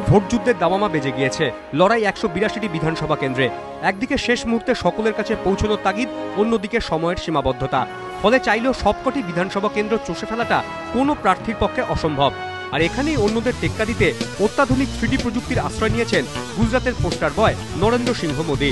Vote যুদ্ধের দামামা বেজে গিয়েছে। লড়াই ১৮২টি বিধানসভা কেন্দ্রে। একদিকে শেষ মুহূর্তে সকলের কাছে পৌঁছানোর তাগিদ, অন্যদিকে সময়ের সীমাবদ্ধতা। ফলে চাইলেও সবকটি বিধানসভা কেন্দ্র চষে ফেলাটা কোনো প্রার্থীর পক্ষে অসম্ভব। আর এখানেই অন্যদের টেক্কা দিতে অত্যাধুনিক 3D প্রযুক্তির আশ্রয় নিয়েছেন গুজরাতের পোস্টার বয় নরেন্দ্র সিংহ মোদী।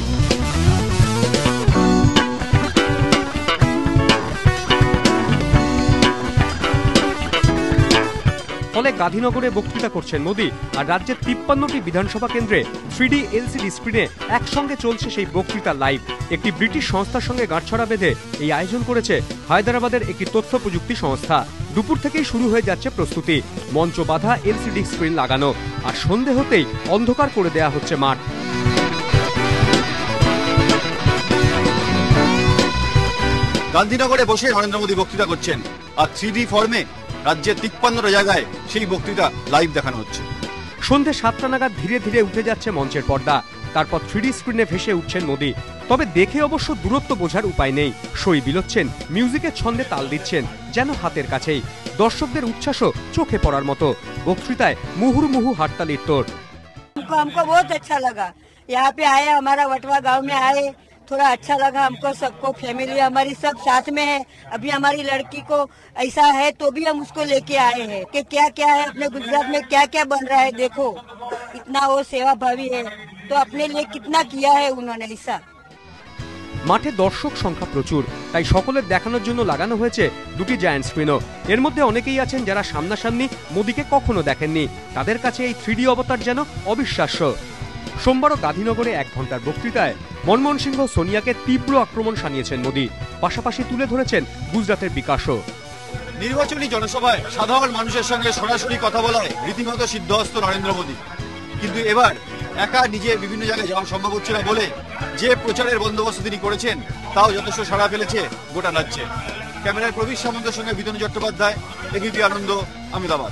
ফলে গান্ধীনগরে বক্তৃতা করছেন মোদী, আর রাজ্যের ৫৩টি বিধানসভা কেন্দ্রে 3D LCD স্ক্রিনে একসঙ্গে চলছে সেই বক্তৃতা লাইভ। একটি ব্রিটিশ সংস্থার সঙ্গে গাঁটছড়া বেঁধে এই আয়োজন করেছে হায়দ্রাবাদের একটি তথ্য প্রযুক্তি সংস্থা। দুপুর থেকেই শুরু হয়ে যাচ্ছে প্রস্তুতি, মঞ্চ বাঁধা, LCD স্ক্রিন লাগানো, আর সন্ধে হতেই অন্ধকার করে দেয়া হচ্ছে মাঠ। গান্ধীনগরে বসে নরেন্দ্র মোদী বক্তৃতা করছেন, আর 3D ফর্মে রাজ্যের ৫৩টা জায়গায় সেই বক্তৃতা লাইভ দেখানো হচ্ছে। সন্ধে ৭টা নাগাদ ধীরে ধীরে উঠে যাচ্ছে মঞ্চের পর্দা, তারপর 3D স্ক্রিনে ভেসে উঠছেন মোদী। তবে দেখে অবশ্য দূরত্ব বোঝার উপায় নেই। সই বিলোচ্ছেন, মিউজিকের ছন্দে তাল দিচ্ছেন, যেন হাতের কাছেই। দর্শকদের উচ্ছ্বাসও চোখে পড়ার মতো। বক্তৃতায় মুহুর্মুহু হাততালির তোড়। हमको बहुत अच्छा लगा, यहाँ पे आए, हमारा वटवा गांव में आए, थोड़ा अच्छा लगा हमको। सबको फैमिली हमारी सब साथ में है। अभी हमारी लड़की को ऐसा है तो भी हम उसको लेके आए हैं कि क्या क्या है अपने गुजरात में, क्या क्या बन रहा है। देखो इतना वो सेवा भावी है, तो अपने लिए कितना किया है उन्होंने। ऐसा মাঠে দর্শক সংখ্যা প্রচুর, তাই সকলের দেখানোর জন্য লাগানো হয়েছে দুটি জায়ান্ট স্ক্রিনও। এর মধ্যে অনেকেই আছেন যারা সামনাসামনি মোদীকে কখনো দেখেননি। তাদের কাছে এই 3D অবতার যেন অবিশ্বাস্য। সোমবারও গান্ধীনগরে ১ ঘন্টার বক্তৃতায় মনমোহন সিংহ, সোনিয়াকে তীব্র আক্রমণ শানিয়েছেন মোদী। পাশাপাশি তুলে ধরেছেন গুজরাতের বিকাশও। নির্বাচনী জনসভায় সাধারণ মানুষের সঙ্গে সরাসরি কথা বলায় রীতিমতো সিদ্ধহস্ত নরেন্দ্র মোদী। কিন্তু এবার একা নিজে বিভিন্ন জায়গায় যাওয়া সম্ভব হচ্ছে না বলে যে প্রচারের বন্দোবস্ত তিনি করেছেন তাও যথেষ্ট সাড়া ফেলেছে গোটা রাজ্যে। ক্যামেরায় প্রবীর সামন্তের সঙ্গে বিতনু চট্টোপাধ্যায়, এবিপি আনন্দ, আহমেদাবাদ।